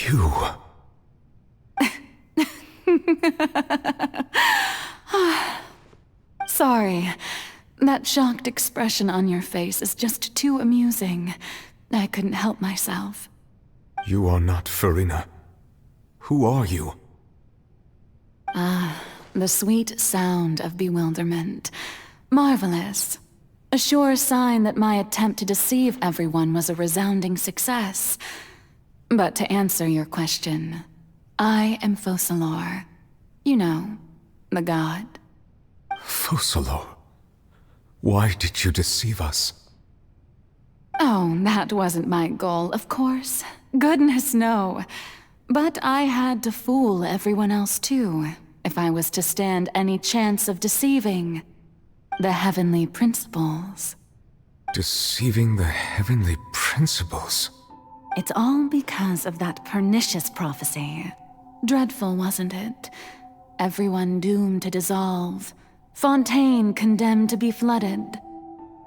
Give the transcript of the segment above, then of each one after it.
You... Sorry. That shocked expression on your face is just too amusing. I couldn't help myself. You are not Furina. Who are you? The sweet sound of bewilderment. Marvelous. A sure sign that my attempt to deceive everyone was a resounding success. But to answer your question, I am Focalors. You know, the god. Focalors? Why did you deceive us? Oh, that wasn't my goal, of course. Goodness, no. But I had to fool everyone else too, if I was to stand any chance of deceiving the heavenly principles. Deceiving the heavenly principles? It's all because of that pernicious prophecy. Dreadful, wasn't it? Everyone doomed to dissolve. Fontaine condemned to be flooded.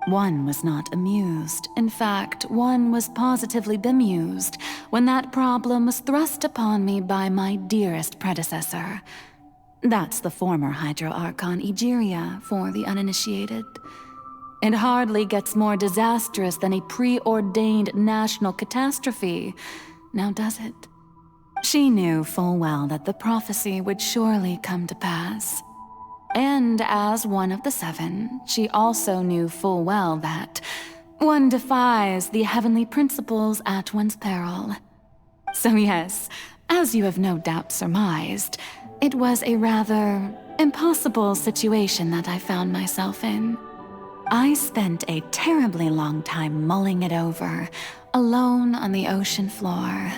One was not amused. In fact, one was positively bemused when that problem was thrust upon me by my dearest predecessor. That's the former Hydro Archon Egeria, for the uninitiated. It hardly gets more disastrous than a preordained national catastrophe, now does it? She knew full well that the prophecy would surely come to pass. And as one of the seven, she also knew full well that one defies the heavenly principles at one's peril. So yes, as you have no doubt surmised, it was a rather impossible situation that I found myself in. I spent a terribly long time mulling it over, alone on the ocean floor.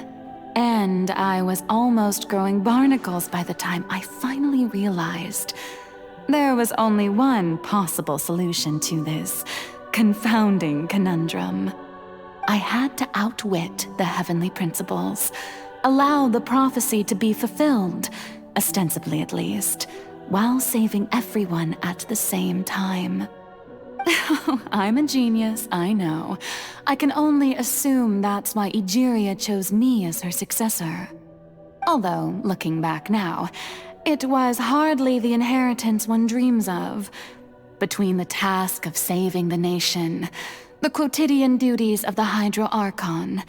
And I was almost growing barnacles by the time I finally realized there was only one possible solution to this confounding conundrum. I had to outwit the heavenly principles, allow the prophecy to be fulfilled, ostensibly at least, while saving everyone at the same time. I'm a genius, I know. I can only assume that's why Egeria chose me as her successor. Although, looking back now, it was hardly the inheritance one dreams of. Between the task of saving the nation, the quotidian duties of the Hydro Archon,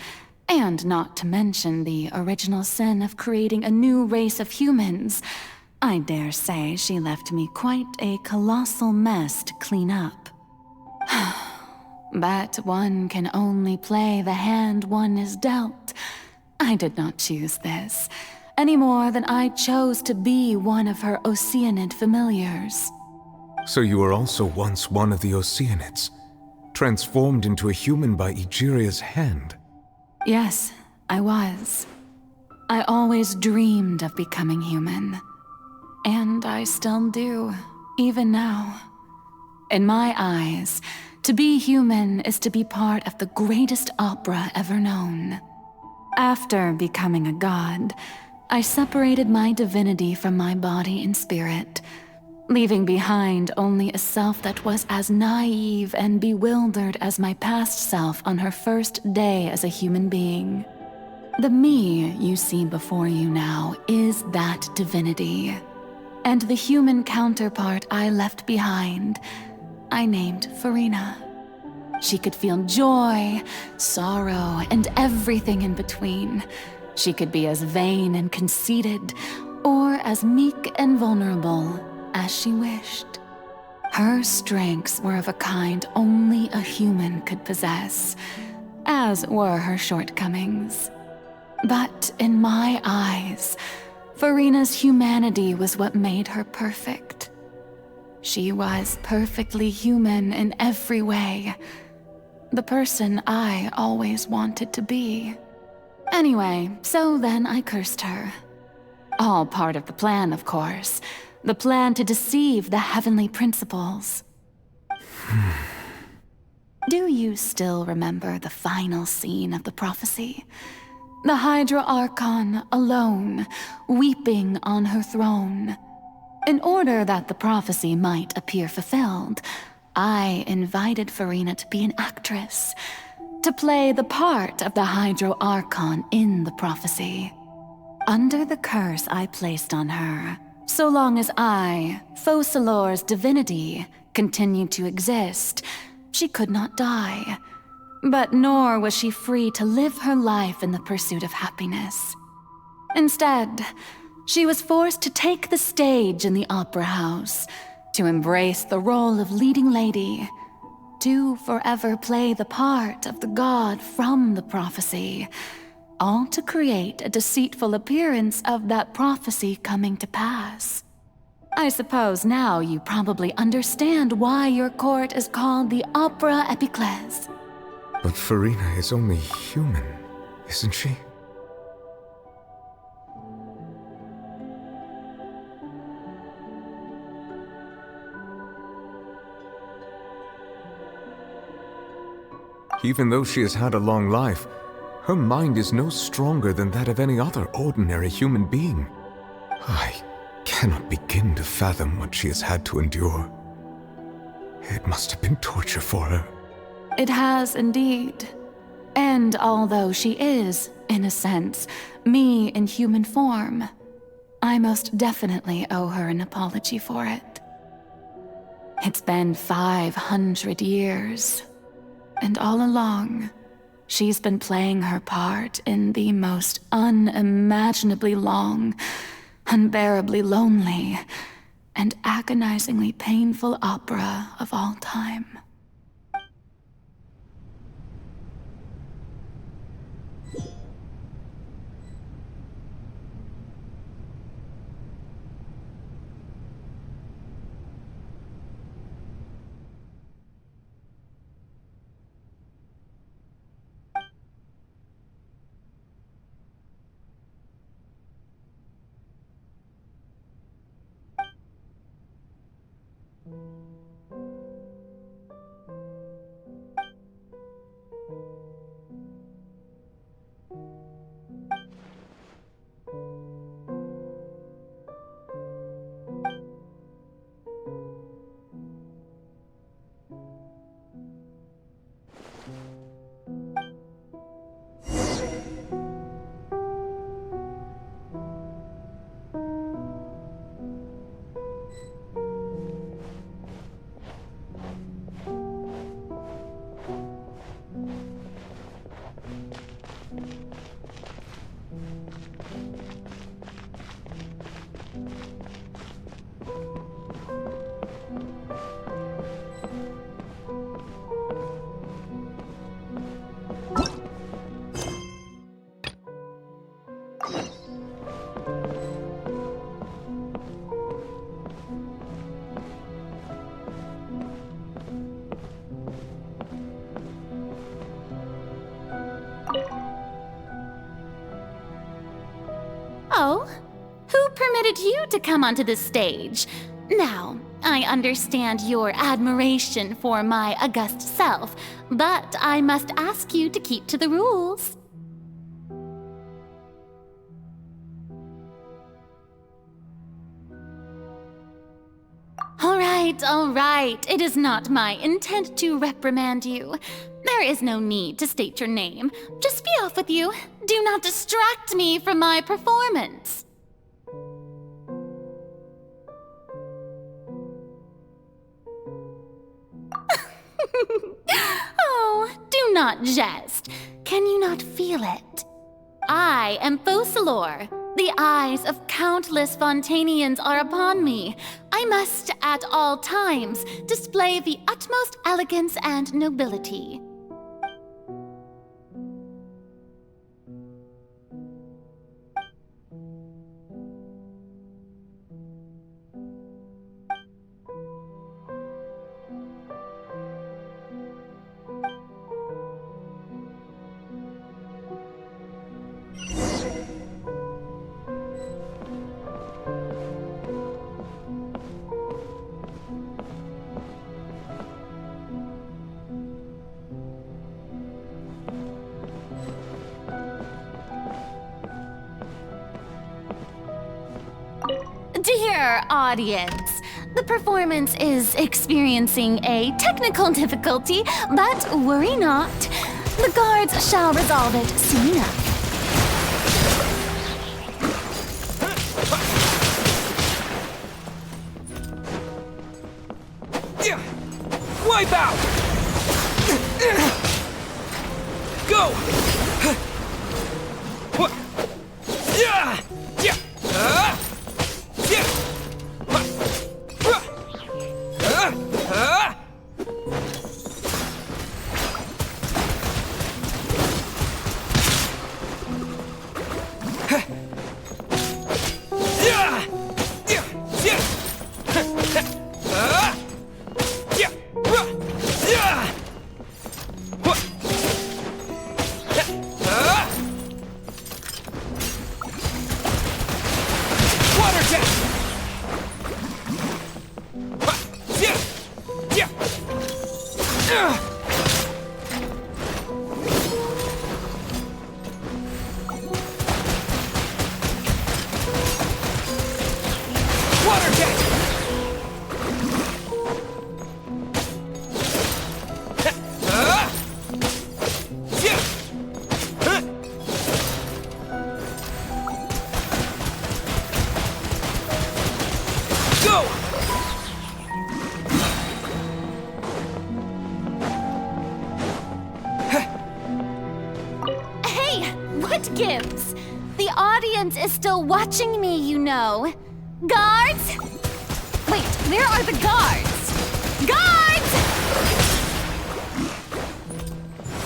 and not to mention the original sin of creating a new race of humans, I dare say she left me quite a colossal mess to clean up. But one can only play the hand one is dealt. I did not choose this, any more than I chose to be one of her Oceanid familiars. So you were also once one of the Oceanids, transformed into a human by Egeria's hand? Yes, I was. I always dreamed of becoming human. And I still do, even now. In my eyes, to be human is to be part of the greatest opera ever known. After becoming a god, I separated my divinity from my body and spirit, leaving behind only a self that was as naive and bewildered as my past self on her first day as a human being. The me you see before you now is that divinity, and the human counterpart I left behind, I named Furina. She could feel joy, sorrow, and everything in between. She could be as vain and conceited, or as meek and vulnerable as she wished. Her strengths were of a kind only a human could possess, as were her shortcomings. But in my eyes, Furina's humanity was what made her perfect. She was perfectly human in every way. The person I always wanted to be. Anyway, so then I cursed her. All part of the plan, of course. The plan to deceive the heavenly principles. Do you still remember the final scene of the prophecy? The Hydro Archon alone, weeping on her throne. In order that the prophecy might appear fulfilled, I invited Furina to be an actress, to play the part of the Hydro Archon in the prophecy. Under the curse I placed on her, so long as I, Focalors' divinity, continued to exist, she could not die. But nor was she free to live her life in the pursuit of happiness. Instead, she was forced to take the stage in the opera house, to embrace the role of leading lady, to forever play the part of the god from the prophecy, all to create a deceitful appearance of that prophecy coming to pass. I suppose now you probably understand why your court is called the Opera Epiclese. But Furina is only human, isn't she? Even though she has had a long life, her mind is no stronger than that of any other ordinary human being. I cannot begin to fathom what she has had to endure. It must have been torture for her. It has indeed. And although she is, in a sense, me in human form, I most definitely owe her an apology for it. It's been 500 years, and all along, she's been playing her part in the most unimaginably long, unbearably lonely, and agonizingly painful opera of all time. Oh, who permitted you to come onto the stage? Now, I understand your admiration for my august self, but I must ask you to keep to the rules. All right. It is not my intent to reprimand you. There is no need to state your name. Just be off with you. Do not distract me from my performance. Oh, do not jest. Can you not feel it? I am Focalors. The eyes of countless Fontanians are upon me. I must, at all times, display the utmost elegance and nobility. Dear audience, the performance is experiencing a technical difficulty, but worry not. The guards shall resolve it soon enough. Wipe out! Go! Yeah! Yeah! Yeah! Gives. The audience is still watching me, you know. Guards? Wait, where are the guards? Guards!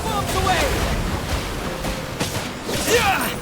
Bombs away! Yeah!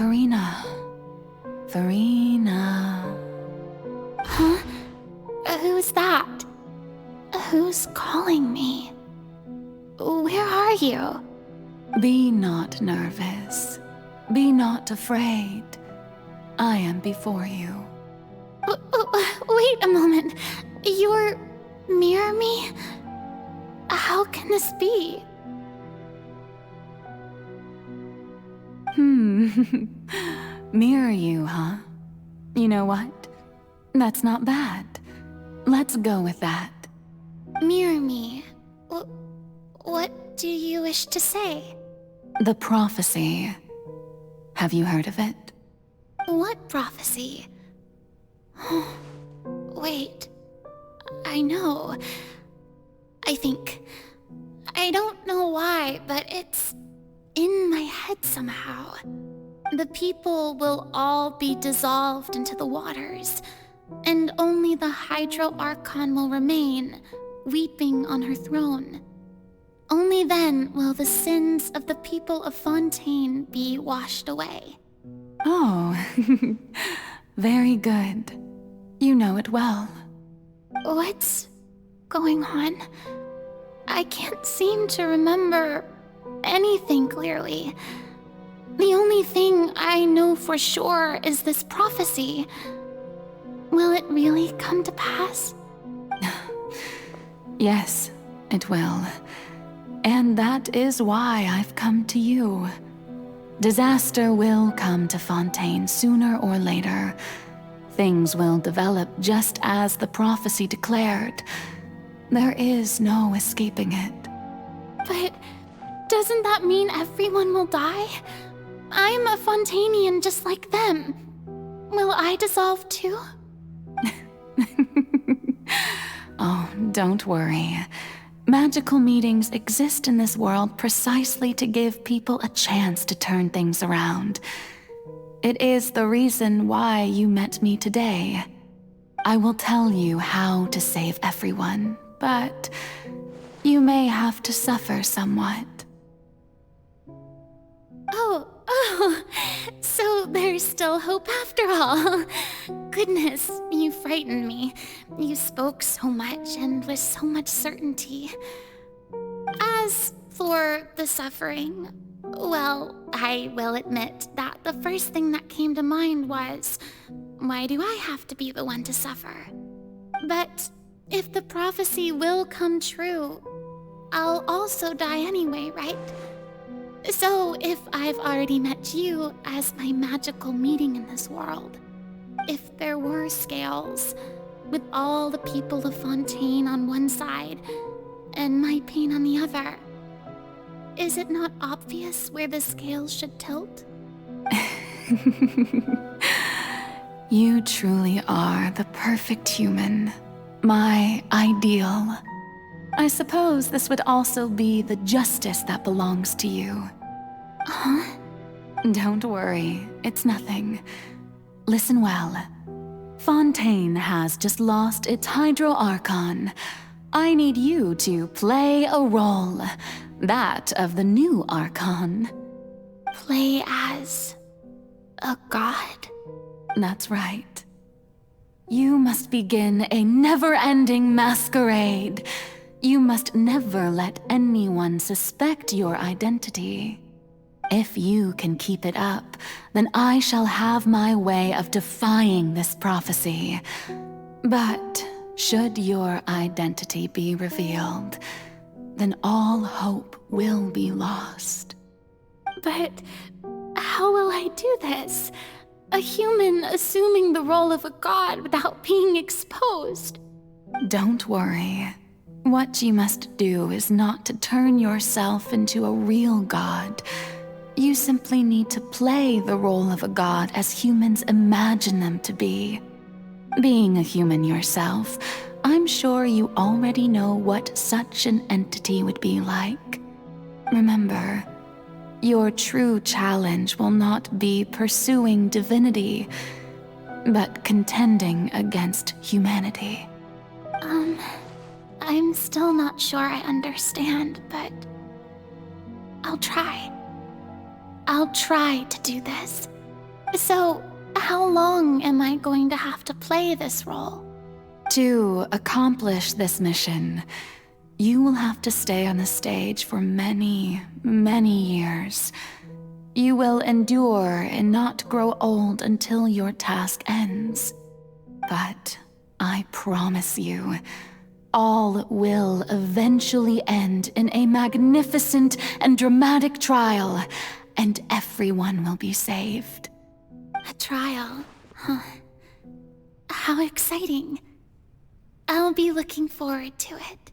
Furina. Furina. Huh? Who's that? Who's calling me? Where are you? Be not nervous. Be not afraid. I am before you. Wait a moment. You're near me? How can this be? Mirror you, huh? You know what? That's not bad. Let's go with that. Mirror me? What do you wish to say? The prophecy. Have you heard of it? What prophecy? Wait. I know. I think. I don't know why, but it's in my head somehow. The people will all be dissolved into the waters. and only the Hydro Archon will remain, weeping on her throne. Only then will the sins of the people of Fontaine be washed away. Oh, very good. You know it well. What's going on? I can't seem to remember anything clearly. The only thing I know for sure is this prophecy. Will it really come to pass? Yes, it will. And that is why I've come to you. Disaster will come to Fontaine sooner or later. Things will develop just as the prophecy declared. There is no escaping it. But doesn't that mean everyone will die? I'm a Fontainian just like them. Will I dissolve too? Oh, don't worry. Magical meetings exist in this world precisely to give people a chance to turn things around. It is the reason why you met me today. I will tell you how to save everyone, but you may have to suffer somewhat. Oh, so there's still hope after all. Goodness, you frightened me. You spoke so much and with so much certainty. As for the suffering, well, I will admit that the first thing that came to mind was, why do I have to be the one to suffer? But if the prophecy will come true, I'll also die anyway, right? So if I've already met you as my magical meeting in this world, if there were scales, with all the people of Fontaine on one side and my pain on the other, is it not obvious where the scales should tilt? You truly are the perfect human, my ideal. I suppose this would also be the justice that belongs to you. Huh? Don't worry, it's nothing. Listen well. Fontaine has just lost its Hydro Archon. I need you to play a role, that of the new Archon. Play as a god? That's right. You must begin a never-ending masquerade. You must never let anyone suspect your identity. If you can keep it up, then I shall have my way of defying this prophecy. But should your identity be revealed, then all hope will be lost. But how will I do this? A human assuming the role of a god without being exposed? Don't worry. What you must do is not to turn yourself into a real god. You simply need to play the role of a god as humans imagine them to be. Being a human yourself, I'm sure you already know what such an entity would be like. Remember, your true challenge will not be pursuing divinity, but contending against humanity. I'm still not sure I understand, but I'll try. I'll try to do this. So, how long am I going to have to play this role? To accomplish this mission, you will have to stay on the stage for many, many years. You will endure and not grow old until your task ends. But I promise you, all will eventually end in a magnificent and dramatic trial, and everyone will be saved. A trial, huh? How exciting. I'll be looking forward to it.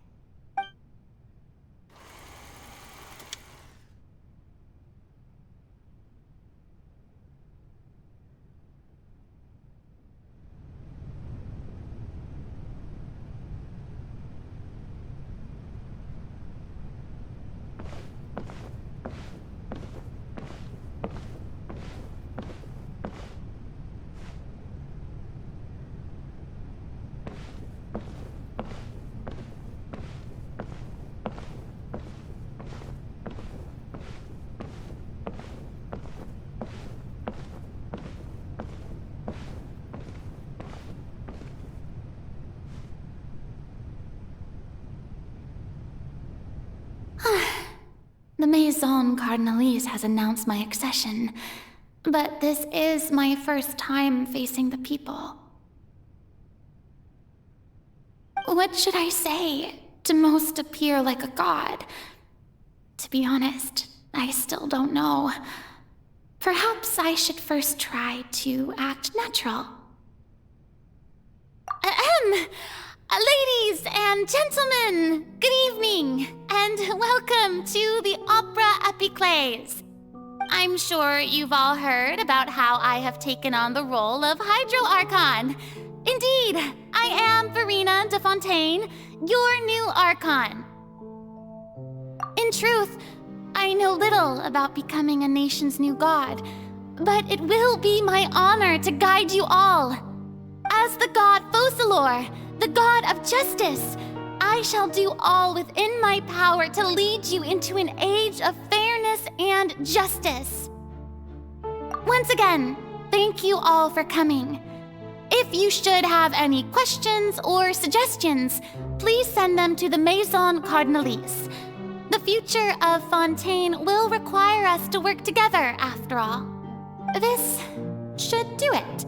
Maison Cardinalise has announced my accession, but this is my first time facing the people. What should I say to most appear like a god? To be honest, I still don't know. Perhaps I should first try to act natural. Ladies and gentlemen, good evening, and welcome to the Opera Epiclese. I'm sure you've all heard about how I have taken on the role of Hydro Archon. Indeed, I am Furina de Fontaine, your new Archon. In truth, I know little about becoming a nation's new god, but it will be my honor to guide you all. As the god Focalors, the god of justice, I shall do all within my power to lead you into an age of fairness and justice. Once again, thank you all for coming. If you should have any questions or suggestions, please send them to the Maison Cardinalise. The future of Fontaine will require us to work together, after all. This should do it.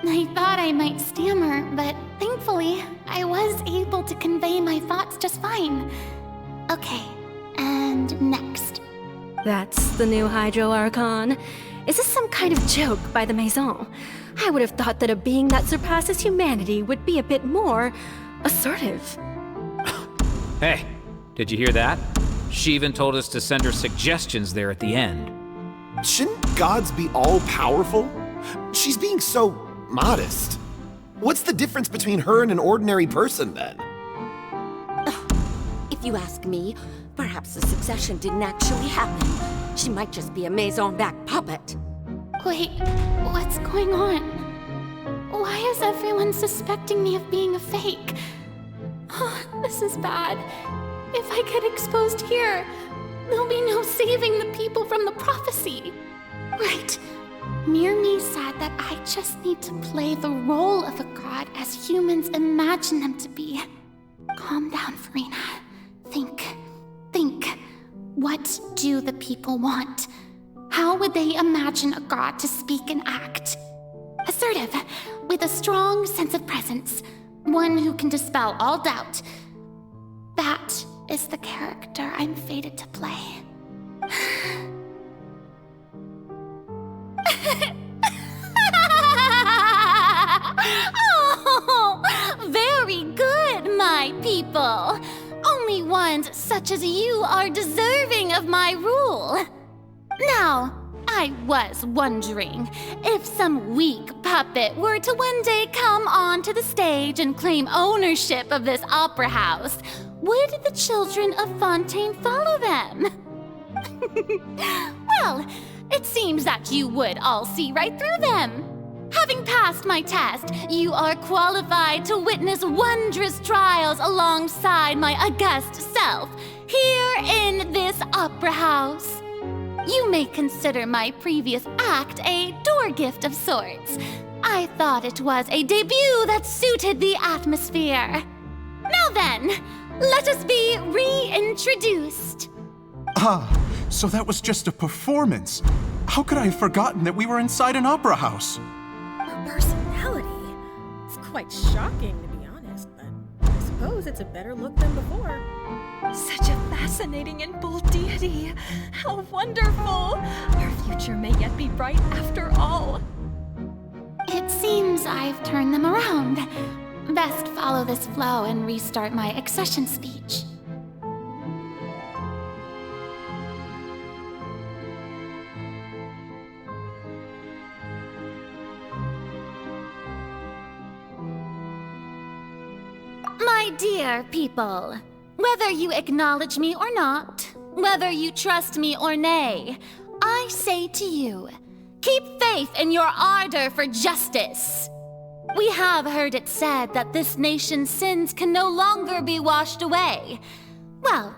I thought I might stammer, but thankfully, I was able to convey my thoughts just fine. Okay, and next. That's the new Hydro Archon. Is this some kind of joke by the Maison? I would have thought that a being that surpasses humanity would be a bit more assertive. Hey, did you hear that? She even told us to send her suggestions there at the end. Shouldn't gods be all-powerful? She's being so modest. What's the difference between her and an ordinary person, then? If you ask me, perhaps the succession didn't actually happen. She might just be a Maison-back puppet. Wait, what's going on? Why is everyone suspecting me of being a fake? Oh, this is bad. If I get exposed here, there'll be no saving the people from the prophecy. Right. Mirmi said that I just need to play the role of a god as humans imagine them to be. Calm down, Furina. Think. What do the people want? How would they imagine a god to speak and act? Assertive, with a strong sense of presence. One who can dispel all doubt. That is the character I'm fated to play. Oh, very good, my people. Only ones such as you are deserving of my rule. Now, I was wondering if some weak puppet were to one day come onto the stage and claim ownership of this opera house, would the children of Fontaine follow them? Well, it seems that you would all see right through them. Having passed my test, you are qualified to witness wondrous trials alongside my august self, here in this opera house. You may consider my previous act a door gift of sorts. I thought it was a debut that suited the atmosphere. Now then, let us be reintroduced. Ah, so that was just a performance. How could I have forgotten that we were inside an opera house? Her personality? It's quite shocking, to be honest, but I suppose it's a better look than before. Such a fascinating and bold deity. How wonderful! Our future may yet be bright after all. It seems I've turned them around. Best follow this flow and restart my accession speech. My dear people, whether you acknowledge me or not, whether you trust me or nay, I say to you, keep faith in your ardor for justice. We have heard it said that this nation's sins can no longer be washed away. Well,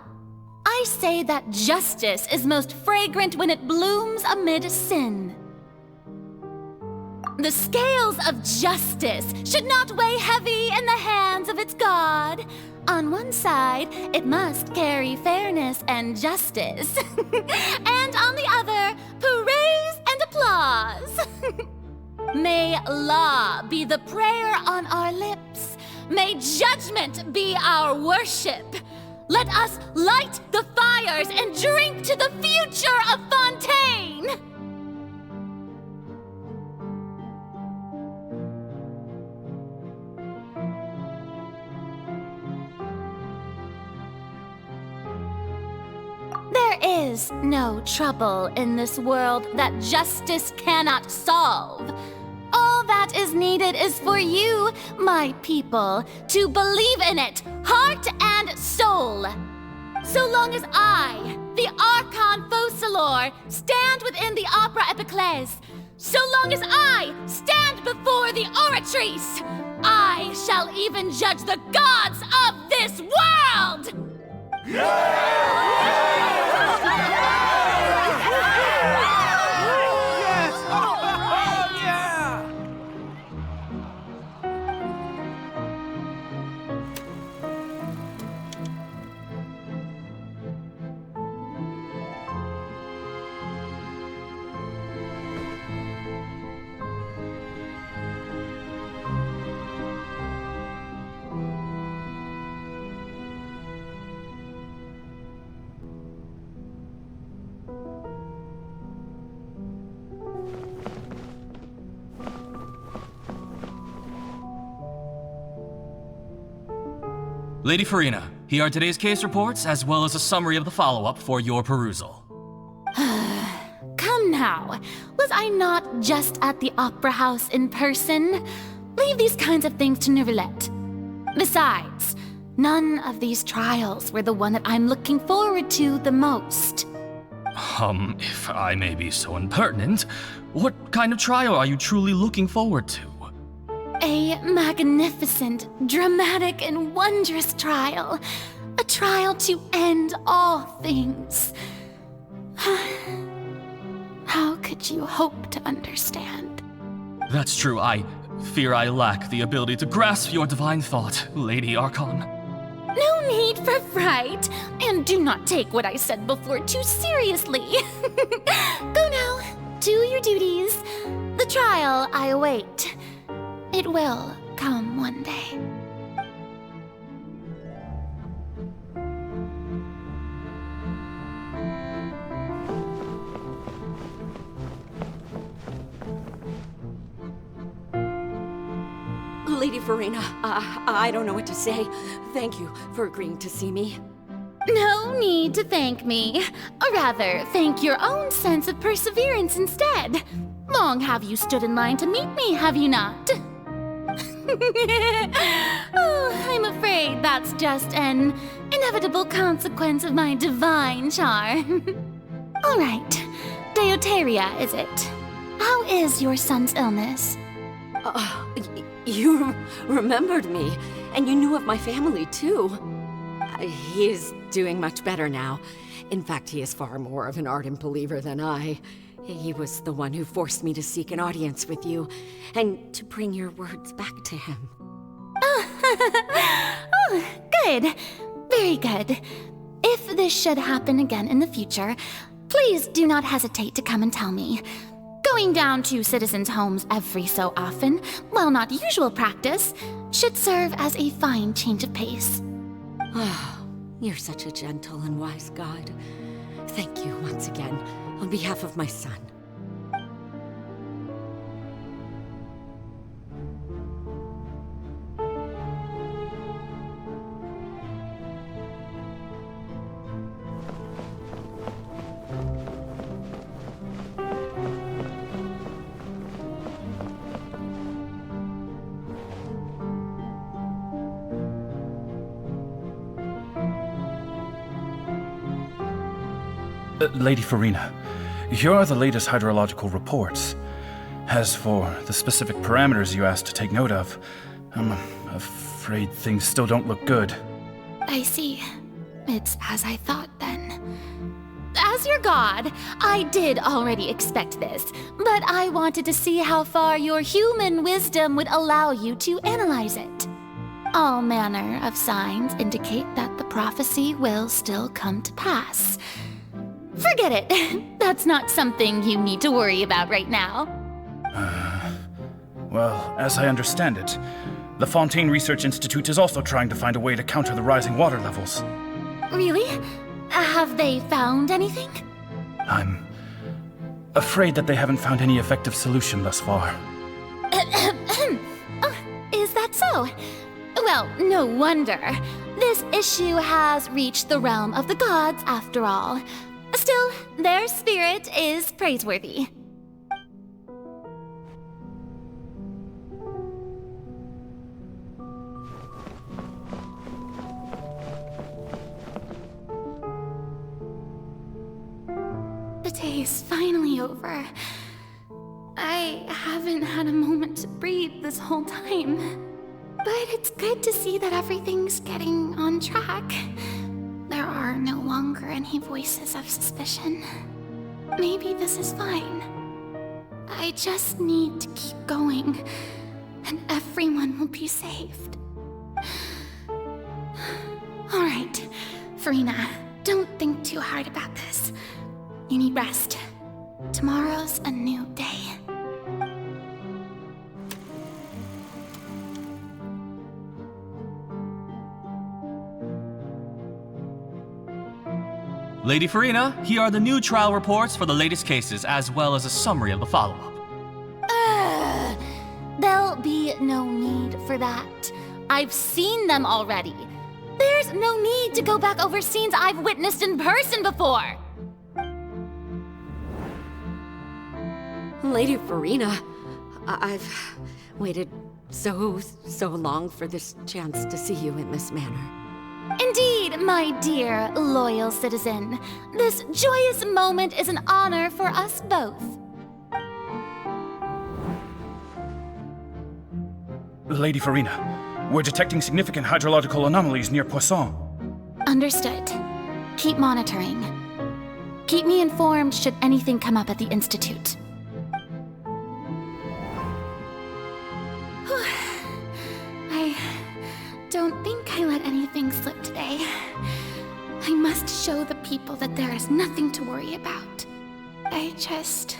I say that justice is most fragrant when it blooms amid sin. The scales of justice should not weigh heavy in the hands of its god. On one side, it must carry fairness and justice. And on the other, praise and applause. May law be the prayer on our lips. May judgment be our worship. Let us light the fires and drink to the future of Fontaine! There is no trouble in this world that justice cannot solve. All that is needed is for you, my people, to believe in it, heart and soul. So long as I, the Archon Focalors, stand within the Opera Epiclese, so long as I stand before the Oratrice, I shall even judge the gods of this world! Lady Furina, here are today's case reports, as well as a summary of the follow-up for your perusal. Come now. Was I not just at the Opera House in person? Leave these kinds of things to Neuvillette. Besides, none of these trials were the one that I'm looking forward to the most. If I may be so impertinent, what kind of trial are you truly looking forward to? A magnificent, dramatic, and wondrous trial. A trial to end all things. How could you hope to understand? That's true. I fear I lack the ability to grasp your divine thought, Lady Archon. No need for fright, and do not take what I said before too seriously. Go now, do your duties. The trial I await. It will come one day. Lady Furina, I don't know what to say. Thank you for agreeing to see me. No need to thank me. Or rather, thank your own sense of perseverance instead. Long have you stood in line to meet me, have you not? Oh, I'm afraid that's just an inevitable consequence of my divine charm. All right, Deoteria, is it? How is your son's illness? You remembered me, and you knew of my family, too. He is doing much better now. In fact, he is far more of an ardent believer than I. He was the one who forced me to seek an audience with you, and to bring your words back to him. Oh, good. Very good. If this should happen again in the future, please do not hesitate to come and tell me. Going down to citizens' homes every so often, while not usual practice, should serve as a fine change of pace. Oh, you're such a gentle and wise god. Thank you once again, on behalf of my son. Lady Furina, here are the latest hydrological reports. As for the specific parameters you asked to take note of, I'm afraid things still don't look good. I see. It's as I thought then. As As your god, I did already expect this, but I wanted to see how far your human wisdom would allow you to analyze it. All manner of signs indicate that the prophecy will still come to pass. Forget it. That's not something you need to worry about right now. Well, as I understand it, the Fontaine Research Institute is also trying to find a way to counter the rising water levels. Really? Have they found anything? I'm afraid that they haven't found any effective solution thus far. Oh, is that so? Well, no wonder. This issue has reached the realm of the gods, after all. Still, their spirit is praiseworthy. The day is finally over. I haven't had a moment to breathe this whole time. But it's good to see that everything's getting on track. There are no longer any voices of suspicion. Maybe this is fine. I just need to keep going, and everyone will be saved. All right, Furina, don't think too hard about this. You need rest. Tomorrow's a new day. Lady Furina, here are the new trial reports for the latest cases, as well as a summary of the follow-up. There'll be no need for that. I've seen them already. There's no need to go back over scenes I've witnessed in person before. Lady Furina, I've waited so long for this chance to see you in this manner. Indeed, my dear, loyal citizen. This joyous moment is an honor for us both. Lady Furina, we're detecting significant hydrological anomalies near Poisson. Understood. Keep monitoring. Keep me informed should anything come up at the Institute. I don't think I let anything slip today. I must show the people that there is nothing to worry about. I just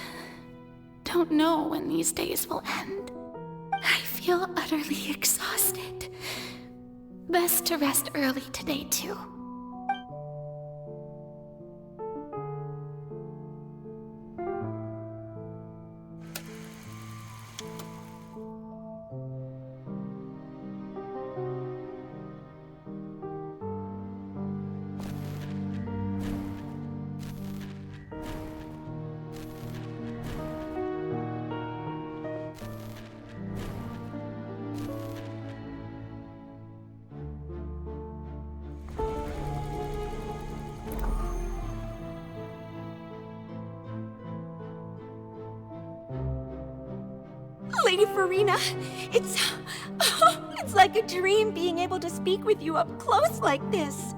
don't know when these days will end. I feel utterly exhausted. Best to rest early today, too. Lady Furina, it's like a dream being able to speak with you up close like this.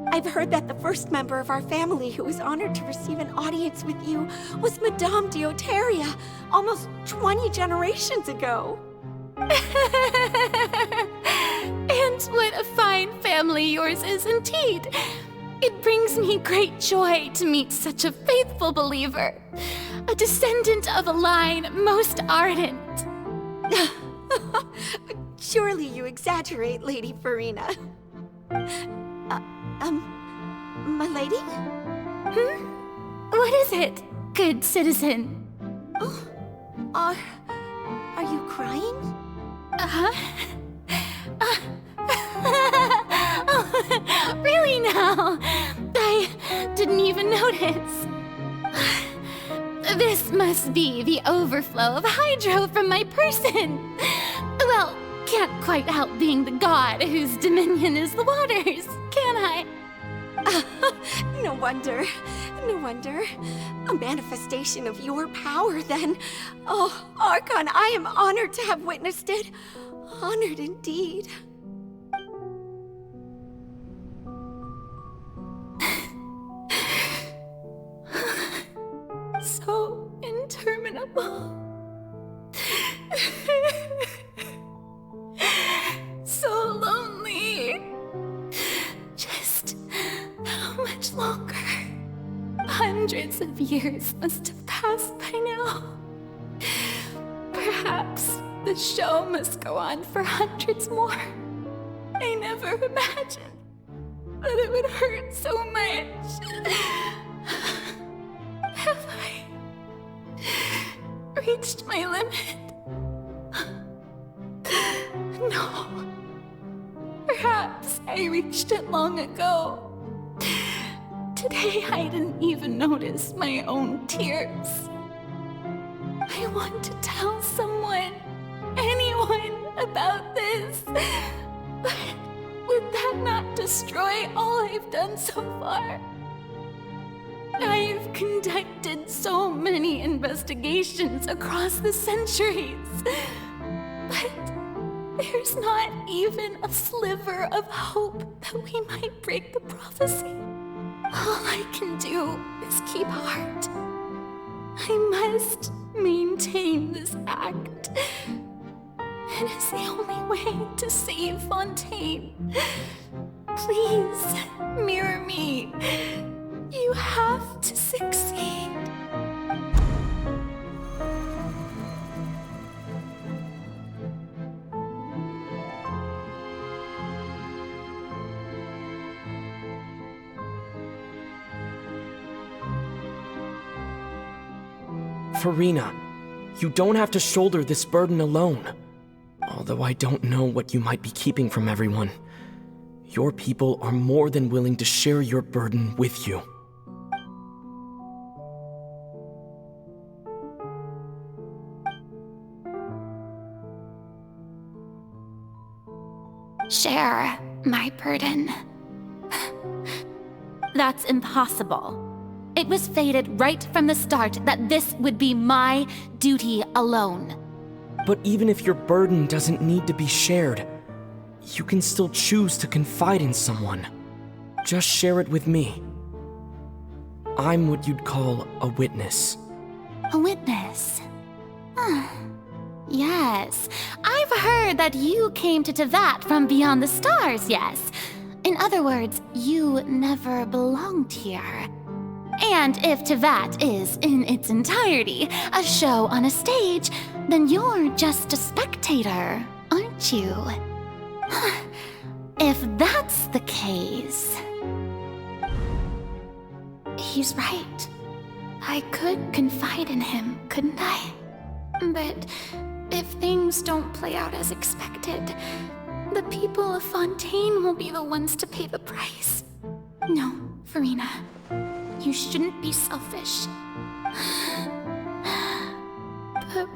I've heard that the first member of our family who was honored to receive an audience with you was Madame Dioteria, almost 20 generations ago. And what a fine family yours is indeed. It brings me great joy to meet such a faithful believer, a descendant of a line most ardent. Surely you exaggerate, Lady Furina. My lady? What is it, good citizen? Oh, are you crying? Oh, really now? I didn't even notice. This must be the overflow of hydro from my person. Well, can't quite help being the god whose dominion is the waters, can I? No wonder. No wonder. A manifestation of your power, then. Oh, Archon, I am honored to have witnessed it. Honored indeed. Hundreds of years must have passed by now. Perhaps the show must go on for hundreds more. I never imagined that it would hurt so much. Have I reached my limit? No. Perhaps I reached it long ago. Today I didn't even notice my own tears. I want to tell someone, anyone, about this. But would that not destroy all I've done so far? I've conducted so many investigations across the centuries. But there's not even a sliver of hope that we might break the prophecy. All I can do is keep heart. I must maintain this act. It is the only way to save Fontaine. Please, mirror me. You have to succeed. Furina, you don't have to shoulder this burden alone. Although I don't know what you might be keeping from everyone, your people are more than willing to share your burden with you. Share my burden. That's impossible. It was fated right from the start that this would be my duty alone. But even if your burden doesn't need to be shared, you can still choose to confide in someone. Just share it with me. I'm what you'd call a witness. A witness? Yes. I've heard that you came to Tevat from beyond the stars, yes. In other words, you never belonged here. And if Tevat is, in its entirety, a show on a stage, then you're just a spectator, aren't you? If that's the case... He's right. I could confide in him, couldn't I? But if things don't play out as expected, the people of Fontaine will be the ones to pay the price. No, Furina. You shouldn't be selfish. But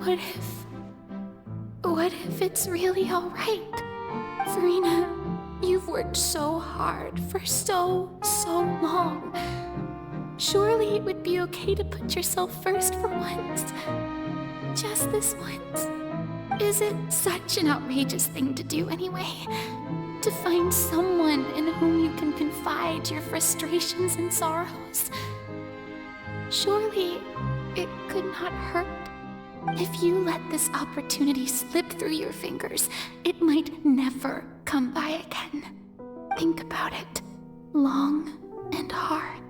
what if it's really all right? Furina, you've worked so hard for so long. Surely it would be okay to put yourself first for once. Just this once. Is it such an outrageous thing to do anyway? To find someone in whom you can confide your frustrations and sorrows? Surely it could not hurt. If you let this opportunity slip through your fingers, it might never come by again. Think about it long and hard.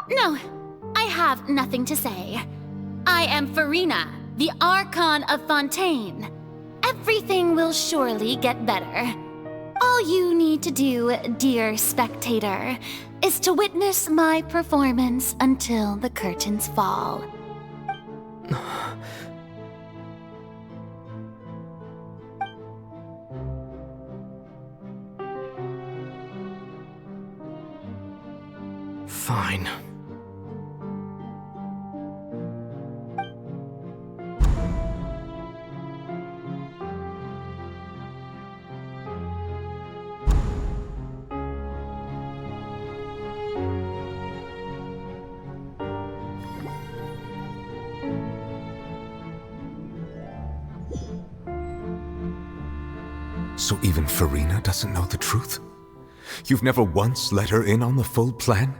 No, I have nothing to say. I am Furina, the Archon of Fontaine. Everything will surely get better. All you need to do, dear spectator, is to witness my performance until the curtains fall. Fine. So even Furina doesn't know the truth? You've never once let her in on the full plan?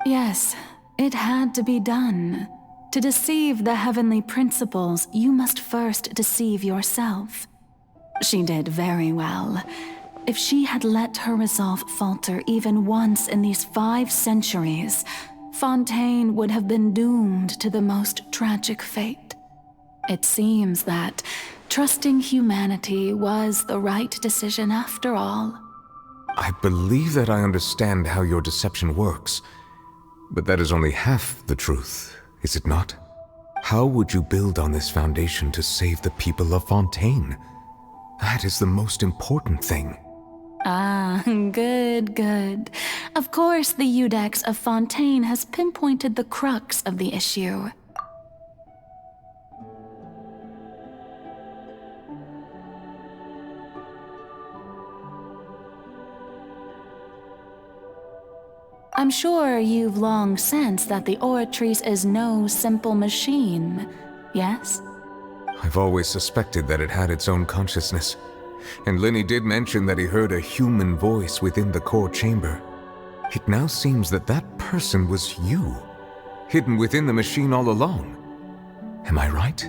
Yes, It had to be done. To deceive the heavenly principles, you must first deceive yourself. She did very well. If she had let her resolve falter even once in these 5 centuries, Fontaine would have been doomed to the most tragic fate. It seems that trusting humanity was the right decision after all. I believe that I understand how your deception works, but that is only half the truth, is it not? How would you build on this foundation to save the people of Fontaine? That is the most important thing. Ah, good. Of course, the Iudex of Fontaine has pinpointed the crux of the issue. I'm sure you've long sensed that the Oratrice is no simple machine, yes? I've always suspected that it had its own consciousness, and Lenny did mention that he heard a human voice within the core chamber. It now seems that that person was you, hidden within the machine all along. Am I right?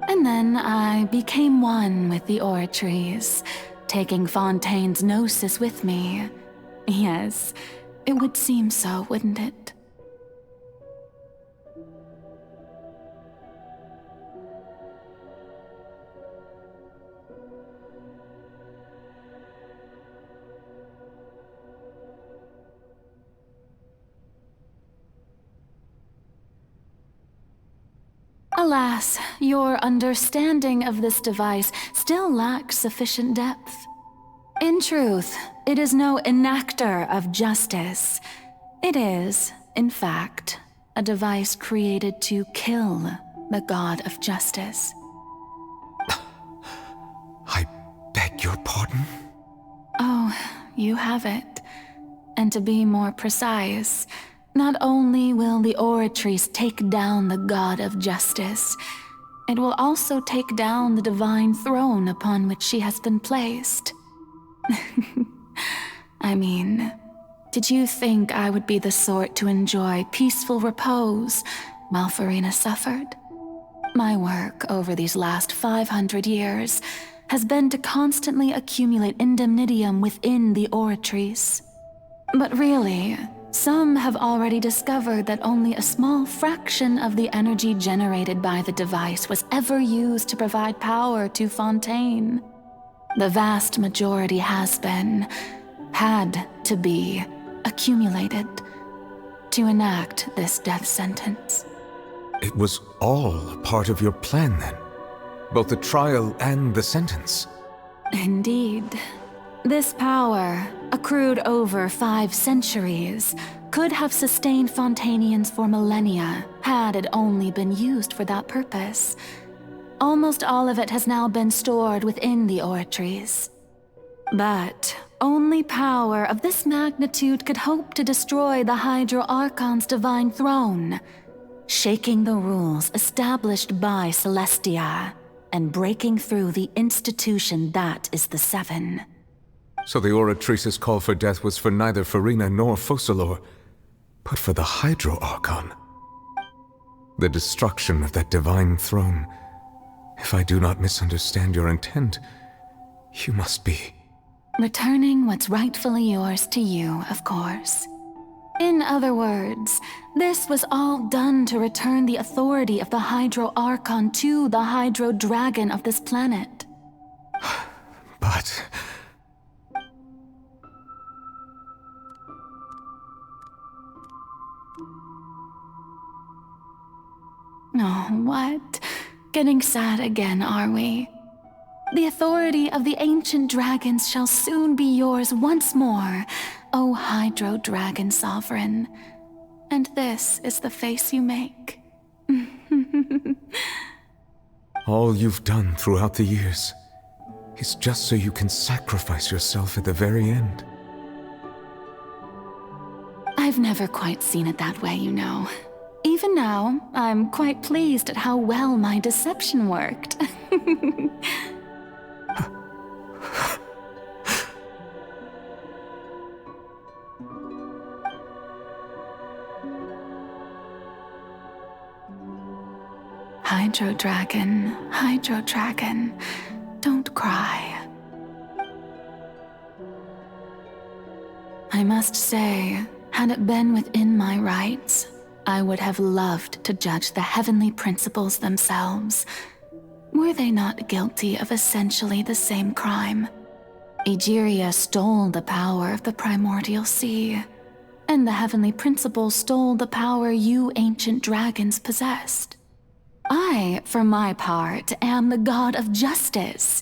And then I became one with the Oratrice, taking Fontaine's gnosis with me. Yes, it would seem so, wouldn't it? Alas, your understanding of this device still lacks sufficient depth. In truth, it is no enactor of justice. It is, in fact, a device created to kill the god of justice. I beg your pardon? Oh, you have it. And to be more precise, not only will the Oratrice take down the god of justice, it will also take down the divine throne upon which she has been placed. I mean, did you think I would be the sort to enjoy peaceful repose while Furina suffered? My work over these last 500 years has been to constantly accumulate indemnitium within the Oratrice. But really, some have already discovered that only a small fraction of the energy generated by the device was ever used to provide power to Fontaine. The vast majority had to be, accumulated to enact this death sentence. It was all part of your plan then? Both the trial and the sentence? Indeed. This power, accrued over 5 centuries, could have sustained Fontainians for millennia had it only been used for that purpose. Almost all of it has now been stored within the Oratrice. But only power of this magnitude could hope to destroy the Hydro Archon's divine throne, shaking the rules established by Celestia and breaking through the institution that is the Seven. So the Oratrice's call for death was for neither Furina nor Focalors, but for the Hydro Archon. The destruction of that divine throne. If I do not misunderstand your intent, you must be... Returning what's rightfully yours to you, of course. In other words, this was all done to return the authority of the Hydro Archon to the Hydro Dragon of this planet. But... Oh, what? Getting sad again, are we? The authority of the ancient dragons shall soon be yours once more, O Hydro Dragon Sovereign. And this is the face you make. All you've done throughout the years is just so you can sacrifice yourself at the very end. I've never quite seen it that way, you know. Even now, I'm quite pleased at how well my deception worked. Hydro Dragon, don't cry. I must say, had it been within my rights, I would have loved to judge the heavenly principles themselves. Were they not guilty of essentially the same crime? Egeria stole the power of the primordial sea, and the heavenly principles stole the power you ancient dragons possessed. I, for my part, am the god of justice.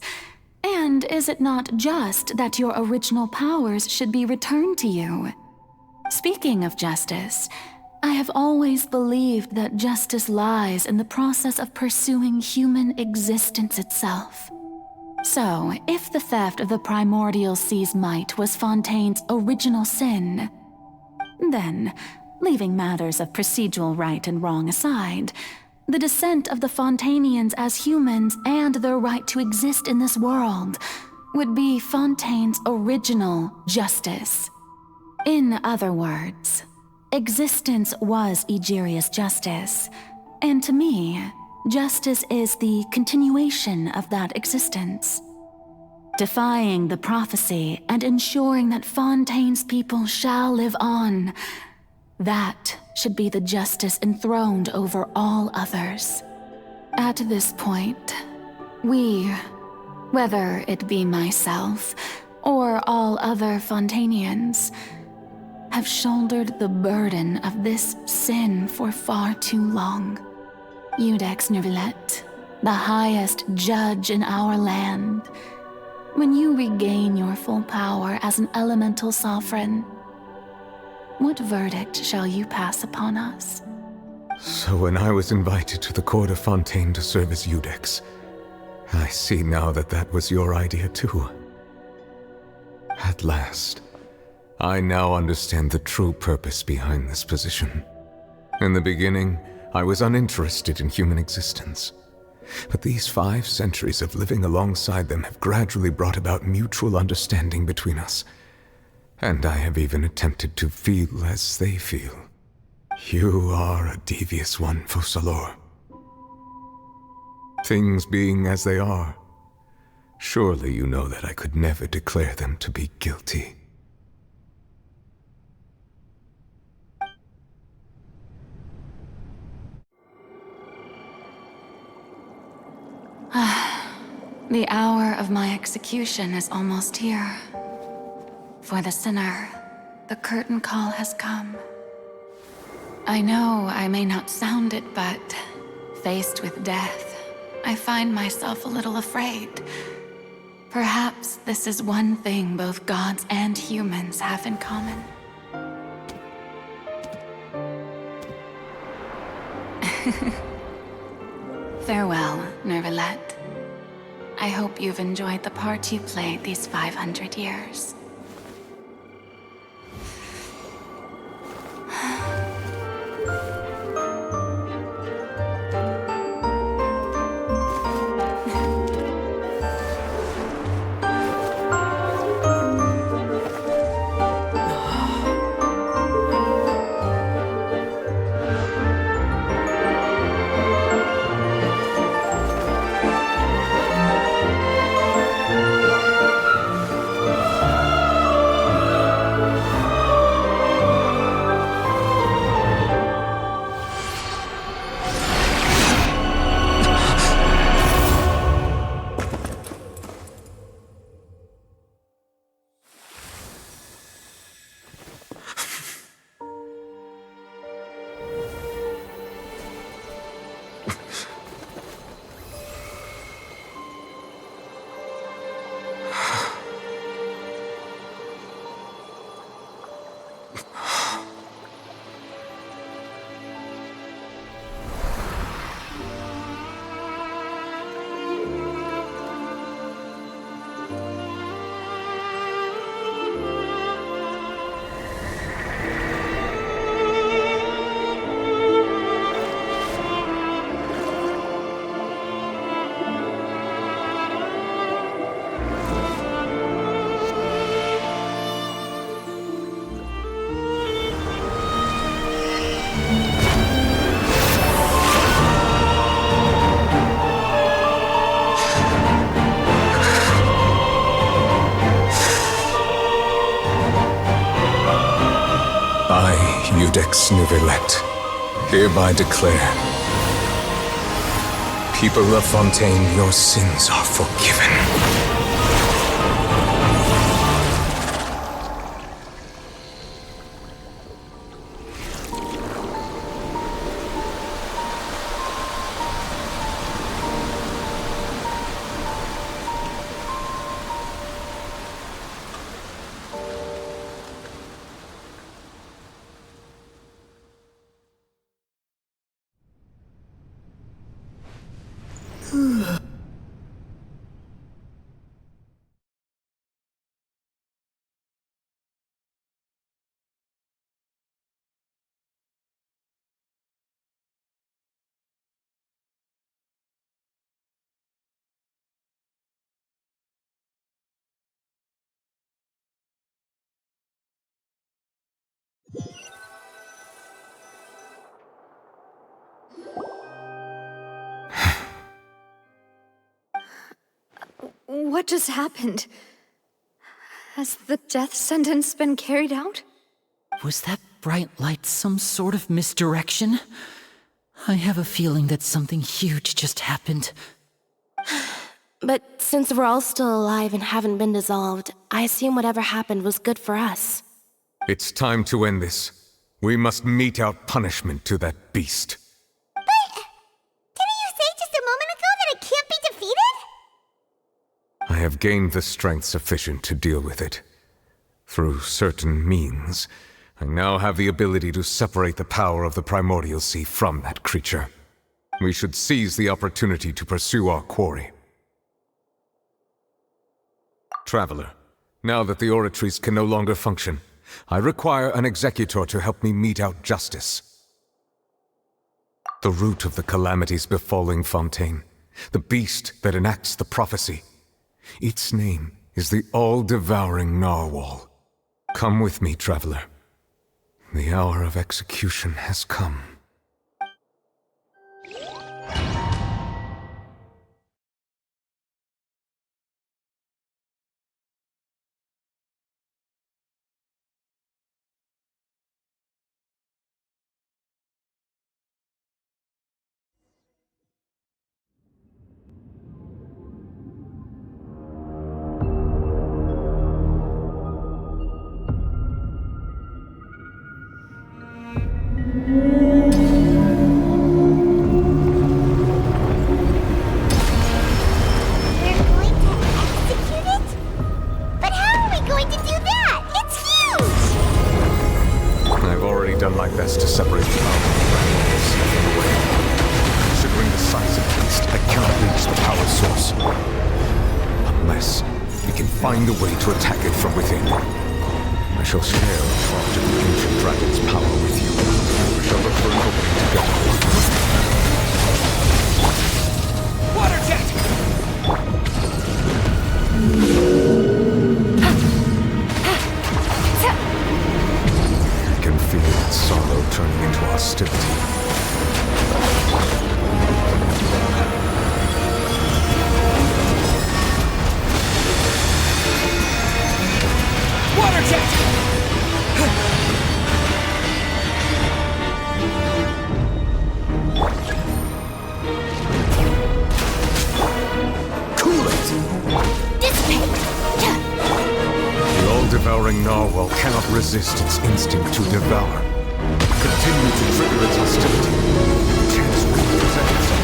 And is it not just that your original powers should be returned to you? Speaking of justice, I have always believed that justice lies in the process of pursuing human existence itself. So, if the theft of the primordial sea's might was Fontaine's original sin, then, leaving matters of procedural right and wrong aside, the descent of the Fontanians as humans and their right to exist in this world would be Fontaine's original justice. In other words, existence was Egeria's justice, and to me, justice is the continuation of that existence. Defying the prophecy and ensuring that Fontaine's people shall live on, that should be the justice enthroned over all others. At this point, we, whether it be myself or all other Fontanians, have shouldered the burden of this sin for far too long. Iudex Neuvillette, the highest judge in our land, when you regain your full power as an elemental sovereign, what verdict shall you pass upon us? So when I was invited to the court of Fontaine to serve as Iudex, I see now that that was your idea too. At last, I now understand the true purpose behind this position. In the beginning, I was uninterested in human existence. But these 5 centuries of living alongside them have gradually brought about mutual understanding between us. And I have even attempted to feel as they feel. You are a devious one, Focalors. Things being as they are, surely you know that I could never declare them to be guilty. The hour of my execution is almost here. For the sinner, the curtain call has come. I know I may not sound it, but faced with death, I find myself a little afraid. Perhaps this is one thing both gods and humans have in common. Farewell, Neuvillette. I hope you've enjoyed the part you played these 500 years. Judex Neuvillette, hereby declare, people of Fontaine, your sins are forgiven. What just happened? Has the death sentence been carried out? Was that bright light some sort of misdirection? I have a feeling that something huge just happened. But since we're all still alive and haven't been dissolved, I assume whatever happened was good for us. It's time to end this. We must mete out punishment to that beast. Didn't you say just a moment ago that it can't be defeated? I have gained the strength sufficient to deal with it. Through certain means, I now have the ability to separate the power of the Primordial Sea from that creature. We should seize the opportunity to pursue our quarry. Traveler, now that the Oratrice can no longer function, I require an executor to help me mete out justice. The root of the calamities befalling Fontaine, the beast that enacts the prophecy. Its name is the all-devouring Narwhal. Come with me, traveler. The hour of execution has come. Find a way to attack it from within. I shall share a part of the ancient dragon's power with you. We shall look for an opening together. Water jet! I can feel its sorrow turning into hostility. Water jet! Cool it! The all-devouring narwhal cannot resist its instinct to devour. Continue to trigger its hostility. The chance will present itself.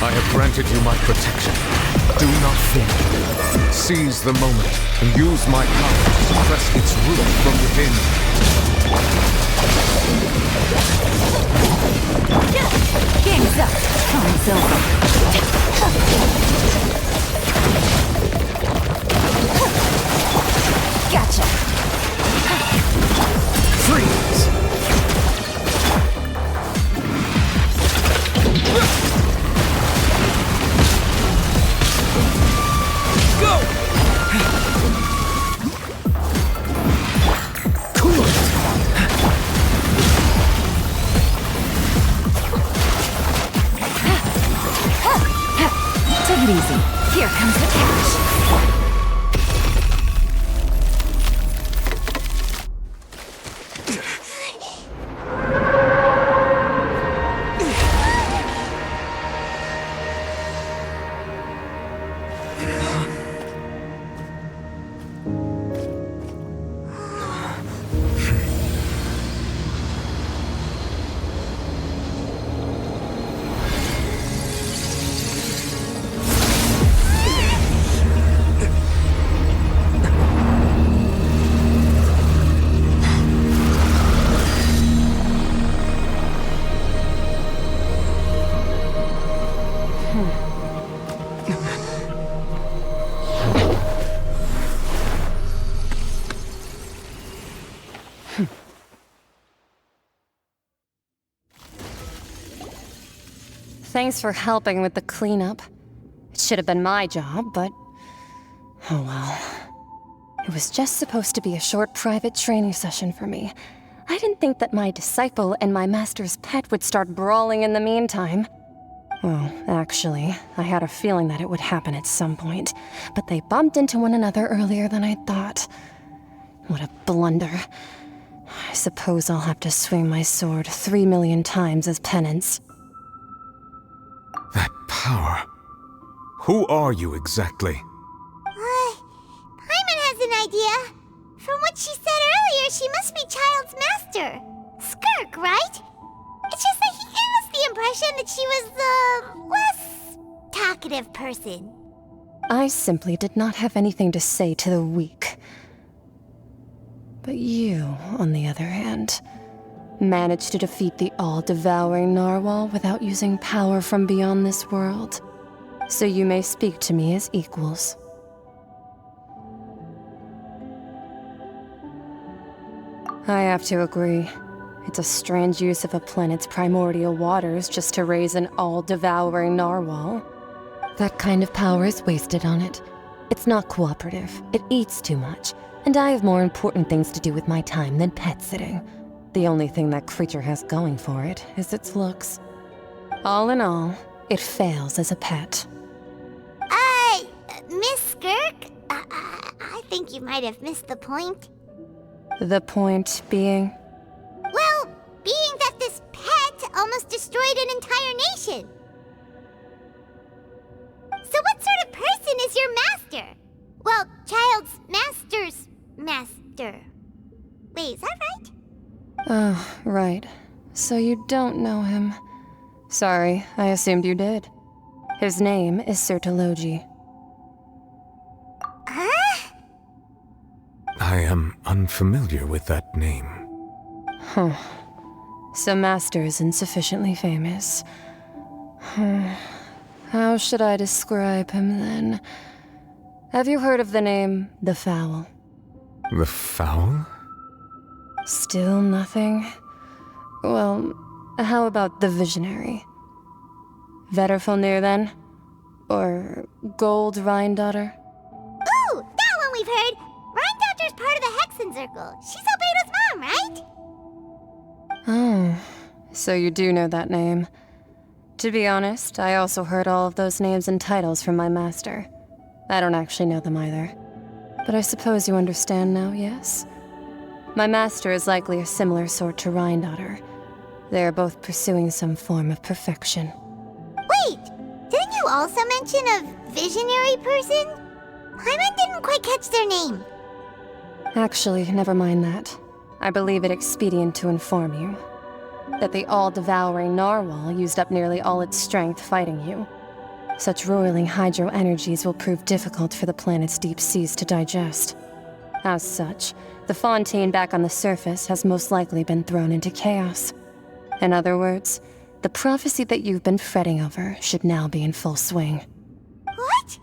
I have granted you my protection. Do not fear. Seize the moment and use my power to suppress its root from within. Game's up. Time's over. Gotcha. Freeze! Go! Cool it! Take it easy. Here comes the catch. Thanks for helping with the cleanup. It should have been my job, but... oh well. It was just supposed to be a short private training session for me. I didn't think that my disciple and my master's pet would start brawling in the meantime. Well, actually, I had a feeling that it would happen at some point, but they bumped into one another earlier than I thought. What a blunder. I suppose I'll have to swing my sword 3 million times as penance. That power. Who are you exactly? Paimon has an idea. From what she said earlier, she must be Child's master. Skirk, right? It's just that he gave us the impression that she was the less talkative person. I simply did not have anything to say to the weak. But you, on the other hand, managed to defeat the all-devouring narwhal without using power from beyond this world. So you may speak to me as equals. I have to agree. It's a strange use of a planet's primordial waters just to raise an all-devouring narwhal. That kind of power is wasted on it. It's not cooperative. It eats too much. And I have more important things to do with my time than pet sitting. The only thing that creature has going for it is its looks. All in all, it fails as a pet. Miss Skirk? I think you might have missed the point. The point being? Well, being that this pet almost destroyed an entire nation. So what sort of person is your master? Well, Child's master's master. Wait, is that right? Oh, right. So you don't know him. Sorry, I assumed you did. His name is Sertologi. Huh? I am unfamiliar with that name. Huh. So Master isn't sufficiently famous. How should I describe him then? Have you heard of the name The Fowl? The Fowl? Still nothing? Well, how about the Visionary? Vetterfulnir then? Or Gold Rhindaughter? Ooh, that one we've heard! Rhindaughter's part of the Hexen Circle. She's Albedo's mom, right? Oh, so you do know that name. To be honest, I also heard all of those names and titles from my master. I don't actually know them either. But I suppose you understand now, yes? My master is likely a similar sort to Rhindaughter. They are both pursuing some form of perfection. Wait! Didn't you also mention a visionary person? Paimon didn't quite catch their name. Actually, never mind that. I believe it expedient to inform you that the all-devouring narwhal used up nearly all its strength fighting you. Such roiling hydro energies will prove difficult for the planet's deep seas to digest. As such, the fontaine back on the surface has most likely been thrown into chaos. In other words, the prophecy that you've been fretting over should now be in full swing. What?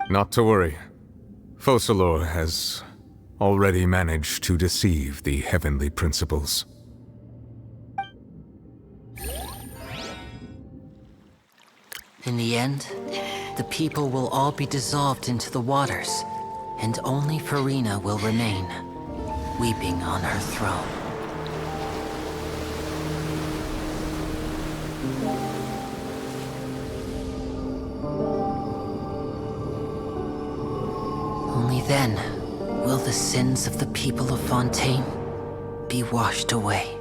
Not to worry. Focalors has already managed to deceive the heavenly principles. In the end, the people will all be dissolved into the waters, and only Furina will remain, weeping on her throne. Only then will the sins of the people of Fontaine be washed away.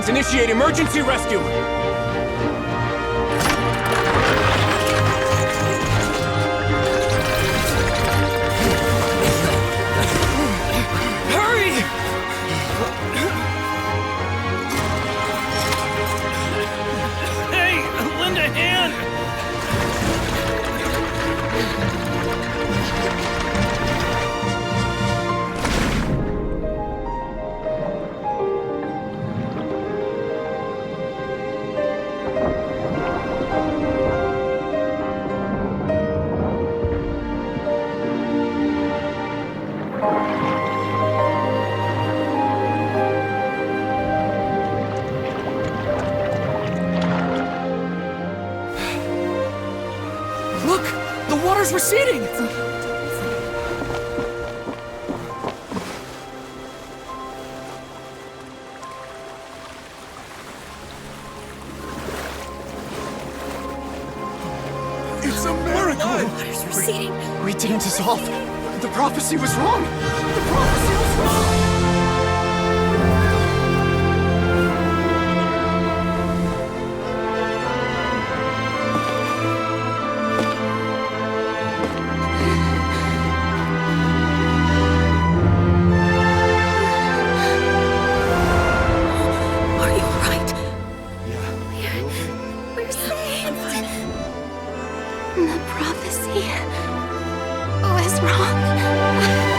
Initiate emergency rescue! Hurry! Hey, lend a hand! Receding! It's a miracle! Water's receding. We didn't dissolve. The prophecy was wrong. The prophecy was wrong! The prophecy was wrong.